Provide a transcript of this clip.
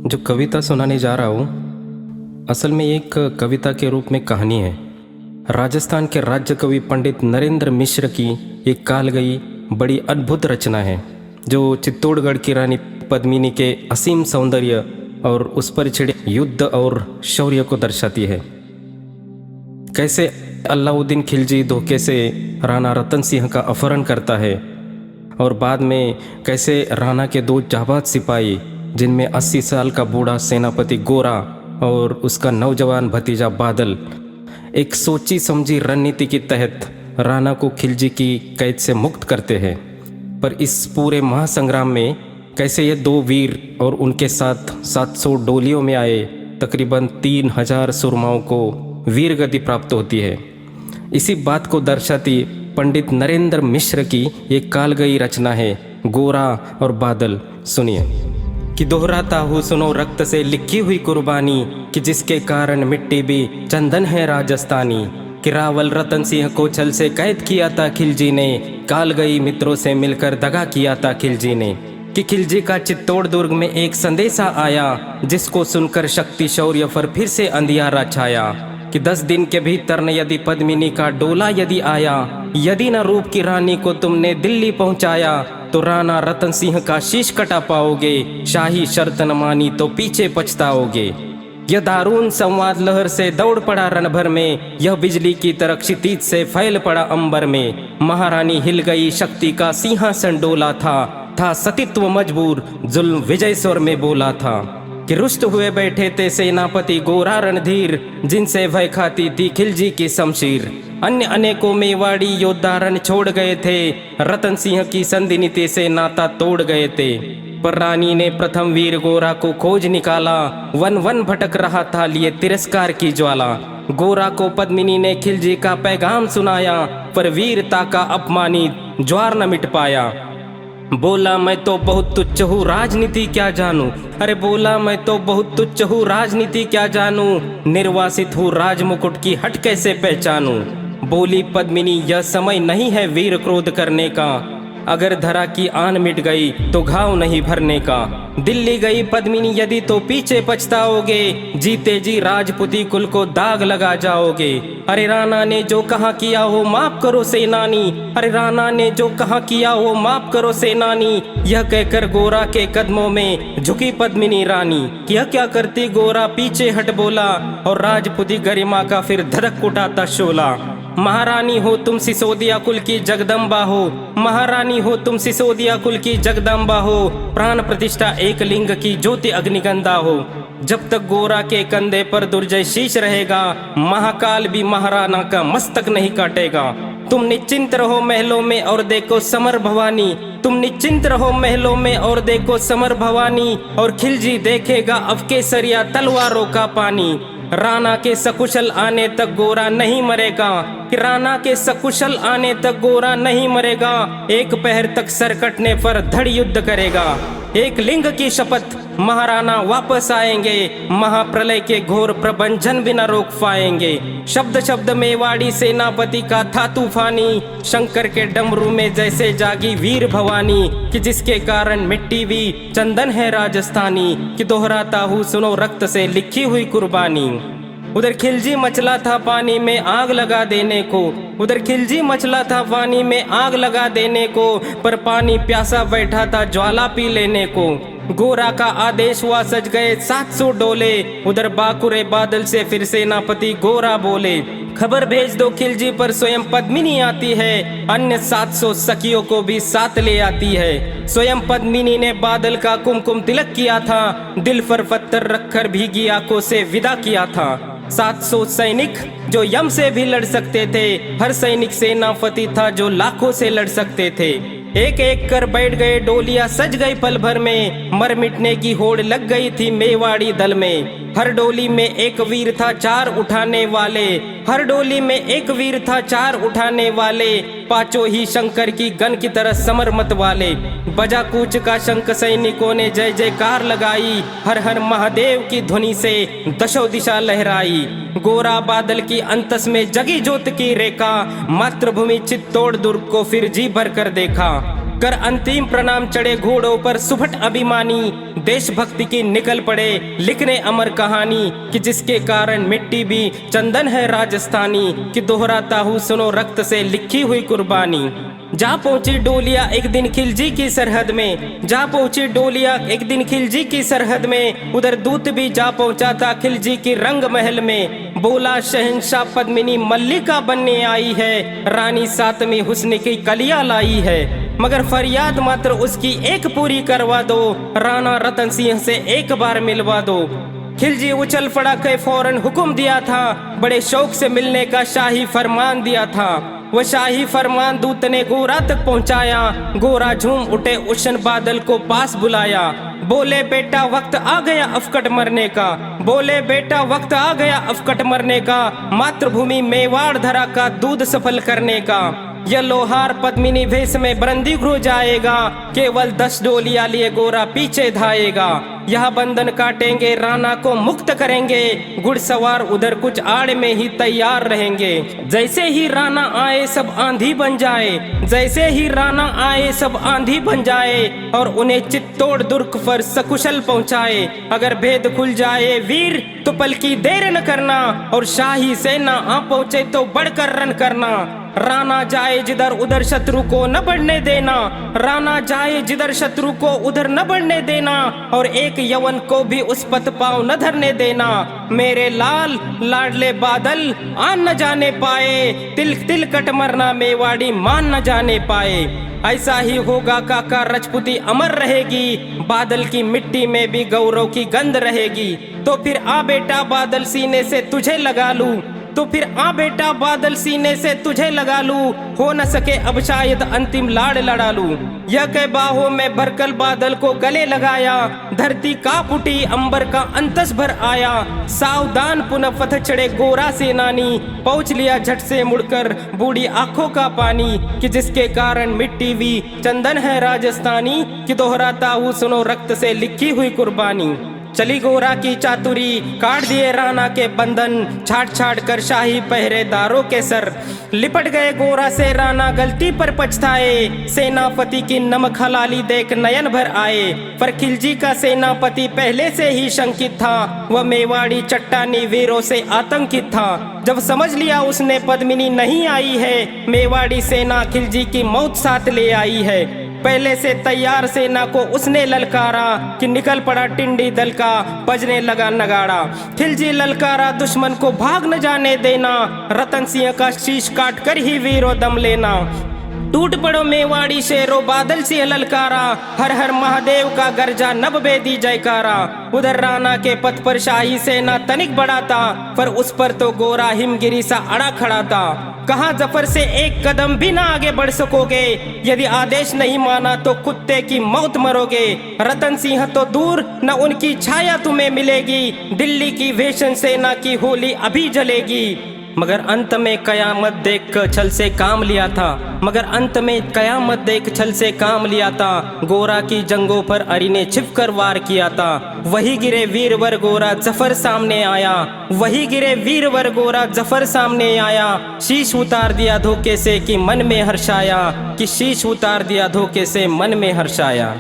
जो कविता सुनाने जा रहा हूँ असल में एक कविता के रूप में कहानी है। राजस्थान के राज्य कवि पंडित नरेंद्र मिश्र की एक काल गई बड़ी अद्भुत रचना है, जो चित्तौड़गढ़ की रानी पद्मिनी के असीम सौंदर्य और उस पर छिड़े युद्ध और शौर्य को दर्शाती है। कैसे अलाउद्दीन खिलजी धोखे से राणा रतन सिंह का अपहरण करता है और बाद में कैसे राणा के दो जाबाज सिपाही, जिनमें 80 साल का बूढ़ा सेनापति गोरा और उसका नौजवान भतीजा बादल, एक सोची समझी रणनीति के तहत राणा को खिलजी की कैद से मुक्त करते हैं। पर इस पूरे महासंग्राम में कैसे ये दो वीर और उनके साथ 700 डोलियों में आए तकरीबन 3000 सुरमाओं को वीर गति प्राप्त होती है। इसी बात को दर्शाती पंडित नरेंद्र मिश्र की एक काल गई रचना है गोरा और बादल। सुनिए कि दोहराता हूँ सुनो रक्त से लिखी हुई कुर्बानी, कि जिसके कारण मिट्टी भी चंदन है राजस्थानी। कि रावल रतन सिंह को छल से कैद किया था खिलजी ने, काल गई मित्रों से मिलकर दगा किया था खिलजी ने। कि खिलजी का चित्तौड़ दुर्ग में एक संदेशा आया, जिसको सुनकर शक्ति शौर्य पर फिर से अंधियारा छाया। कि 10 दिन के भीतर न यदि पद्मिनी का डोला यदि आया, यदि न रूप की रानी को तुमने दिल्ली पहुंचाया, तो राणा रतन सिंह का शीश कटा पाओगे, शाही शर्त न मानी तो पीछे पछताओगे। यह दारूण संवाद लहर से दौड़ पड़ा रण भर में, यह बिजली की तरह क्षितिज से फैल पड़ा अंबर में। महारानी हिल गई, शक्ति का सिंहासन डोला था सतीत्व मजबूर, जुल्म विजय स्वर में बोला था। कि रुष्ट हुए बैठे थे सेनापति गोरा रणधीर, जिनसे भय खाती थी खिलजी की शमशीर। अन्य अनेकों मेवाड़ी योद्धा रण छोड़ गए थे, रतन सिंह की संधि नीति से नाता तोड़ गए थे। पर रानी ने प्रथम वीर गोरा को खोज निकाला, वन वन भटक रहा था लिए तिरस्कार की ज्वाला। गोरा को पद्मिनी ने खिलजी का पैगाम सुनाया, पर वीरता का अपमानित ज्वार न मिट पाया। बोला मैं तो बहुत तुच्छ हूँ राजनीति क्या जानूं, अरे बोला मैं तो बहुत तुच्छ हूँ राजनीति क्या जानूं, निर्वासित हूँ राजमुकुट की हट कैसे पहचानूं। बोली पद्मिनी यह समय नहीं है वीर क्रोध करने का, अगर धरा की आन मिट गई तो घाव नहीं भरने का। दिल्ली गई पद्मिनी यदि तो पीछे पछताओगे, जीते जी राजपूती कुल को दाग लगा जाओगे। अरे राणा ने जो कहा किया हो माफ करो सेनानी, अरे राणा ने जो कहा किया हो माफ करो सेनानी। यह कहकर गोरा के कदमों में झुकी पद्मिनी रानी। यह क्या करती गोरा पीछे हट बोला, और राजपूती गरिमा का फिर धड़क उठाता शोला। महारानी हो तुम सिसोदिया कुल की जगदम्बा हो, महारानी हो तुम सिसोदिया कुल की जगदम्बा हो, प्राण प्रतिष्ठा एक लिंग की ज्योति अग्निगंधा हो। जब तक गोरा के कंधे पर दुर्जय शीश रहेगा, महाकाल भी महाराणा का मस्तक नहीं काटेगा। तुम निश्चिंत रहो महलों में और देखो समर भवानी, तुम निश्चिंत रहो महलों में और देखो समर भवानी। और खिलजी देखेगा अब केसरिया तलवारों का पानी। राणा के सकुशल आने तक गोरा नहीं मरेगा, कि राणा के सकुशल आने तक गोरा नहीं मरेगा। एक पहर तक सर कटने पर धड़ युद्ध करेगा। एक लिंग की शपथ महाराणा वापस आएंगे, महाप्रलय के घोर प्रबंधन भी न रोक पाएंगे। शब्द शब्द मेवाड़ी सेनापति का था तूफानी, शंकर के डमरू में जैसे जागी वीर भवानी। कि जिसके कारण मिट्टी भी चंदन है राजस्थानी, कि दोहराता हूँ सुनो रक्त से लिखी हुई कुर्बानी। उधर खिलजी मचला था पानी में आग लगा देने को, उधर खिलजी मचला था पानी में आग लगा देने को, पर पानी प्यासा बैठा था ज्वाला पी लेने को। गोरा का आदेश हुआ सज गए 700 डोले, उधर बाकुरे बादल से फिर सेनापति गोरा बोले, खबर भेज दो खिलजी पर स्वयं पद्मिनी आती है, अन्य 700 सखियों को भी साथ ले आती है। स्वयं पद्मिनी ने बादल का कुमकुम तिलक किया था, दिल पर पत्थर रखकर भीगी आंखों से विदा किया था। 700 सैनिक जो यम से भी लड़ सकते थे, हर सैनिक सेनापति था जो लाखों से लड़ सकते थे। एक एक कर बैठ गए डोलियां सज गई पल भर में, मर मिटने की होड़ लग गई थी मेवाड़ी दल में। हर डोली में एक वीर था 4 उठाने वाले, हर डोली में एक वीर था 4 उठाने वाले। पांचों ही शंकर की गन की तरह समर मत वाले। बजा कूच का शंख सैनिकों ने जय जयकार लगाई, हर हर महादेव की ध्वनि से दशों दिशा लहराई। गोरा बादल की अंतस में जगी ज्योत की रेखा, मातृभूमि चित्तौड़ दुर्ग को फिर जी भर कर देखा। कर अंतिम प्रणाम चढ़े घोड़ों पर सुभट अभिमानी, देशभक्ति की निकल पड़े लिखने अमर कहानी, कि जिसके कारण मिट्टी भी चंदन है राजस्थानी, कि दोहराता हूँ सुनो रक्त से लिखी हुई कुर्बानी। जा पहुंची डोलिया एक दिन खिलजी की सरहद में, जा पहुंची डोलिया एक दिन खिलजी की सरहद में, उधर दूत भी जा पहुंचा था खिलजी की रंग महल में। बोला शहंशाह पद्मिनी मल्लिका बनने आई है, रानी सातवीं हुस्न की कलियां लाई है, मगर फरियाद मात्र उसकी एक पूरी करवा दो, राणा रतन सिंह से एक बार मिलवा दो। खिलजी उछल पड़ा के फौरन हुक्म दिया था, बड़े शौक से मिलने का शाही फरमान दिया था। वह शाही फरमान दूत ने गोरा तक पहुंचाया, गोरा झूम उठे उष्ण बादल को पास बुलाया। बोले बेटा वक्त आ गया अफकट मरने का, बोले बेटा वक्त आ गया अफकट मरने का, मातृभूमि मेवाड़ धरा का दूध सफल करने का। यह लोहार पद्मिनी भेष में बरंदी घुर जाएगा, केवल 10 डोलियां लिए गोरा पीछे धाएगा। यह बंधन काटेंगे राणा को मुक्त करेंगे, घुड़सवार उधर कुछ आड़ में ही तैयार रहेंगे। जैसे ही राणा आए सब आंधी बन जाए, जैसे ही राणा आए सब आंधी बन जाए, और उन्हें चित्तौड़ दुर्ग पर सकुशल पहुंचाए। अगर भेद खुल जाए वीर तो पल की देर न करना, और शाही सेना आ पहुंचे तो बढ़कर रन करना। राणा जाए जिधर उधर शत्रु को न बढ़ने देना, राणा जाए जिधर शत्रु को उधर न बढ़ने देना, और एक यवन को भी उस पथ पांव न धरने देना। मेरे लाल लाडले बादल आन न जाने पाए, तिल तिल कट मरना मेवाड़ी मान न जाने पाए। ऐसा ही होगा काका, राजपूती अमर रहेगी, बादल की मिट्टी में भी गौरव की गंध रहेगी। तो फिर आ बेटा बादल सीने से तुझे लगा लूं, तो फिर आ बेटा बादल सीने से तुझे लगा लूं, हो न सके अब शायद अंतिम लाड़ लड़ा लूं। यह के बाहों में भरकर बादल को गले लगाया, धरती कांप उठी अंबर का अंतस भर आया। सावधान पुनः पथ चढ़े गोरा सेनानी, पहुंच लिया झट से मुड़कर बूढ़ी आंखों का पानी, कि जिसके कारण मिट्टी भी चंदन है राजस्थानी, कि दोहराता हूँ सुनो रक्त से लिखी हुई कुर्बानी। चली गोरा की चातुरी, काट दिए राणा के बंधन, छाट छाट कर शाही पहरेदारों के सर। लिपट गए गोरा से राणा गलती पर पछताए, सेनापति की नमक हलाली देख नयन भर आए। पर खिलजी का सेनापति पहले से ही शंकित था, वह मेवाड़ी चट्टानी वीरों से आतंकित था। जब समझ लिया उसने पद्मिनी नहीं आई है, मेवाड़ी सेना खिलजी की मौत साथ ले आई है। पहले से तैयार सेना को उसने ललकारा, कि निकल पड़ा टिंडी दल का बजने लगा नगाड़ा। खिलजी ललकारा दुश्मन को भाग न जाने देना, रतन सिंह का शीश काट कर ही वीरों दम लेना। टूट पड़ो मेवाड़ी शेरो बादल से ललकारा, हर हर महादेव का गर्जा नभ बेदी जयकारा। उधर राणा के पथ पर शाही सेना तनिक बढ़ा था, पर उस पर तो गोरा हिमगिरी सा अड़ा खड़ा था। कहाँ जफर से एक कदम भी ना आगे बढ़ सकोगे, यदि आदेश नहीं माना तो कुत्ते की मौत मरोगे। रतन सिंह तो दूर न उनकी छाया तुम्हें मिलेगी, दिल्ली की वेशन सेना की होली अभी जलेगी। मगर अंत में कयामत देख छल से काम लिया था, मगर अंत में कयामत देख छल से काम लिया था। गोरा की जंगों पर अरी ने छिपकर वार किया था, वही गिरे वीरवर गोरा जफर सामने आया, वही गिरे वीरवर गोरा जफर सामने आया। शीश उतार दिया धोखे से कि मन में हर्षाया, कि शीश उतार दिया धोखे से मन में हर्षाया।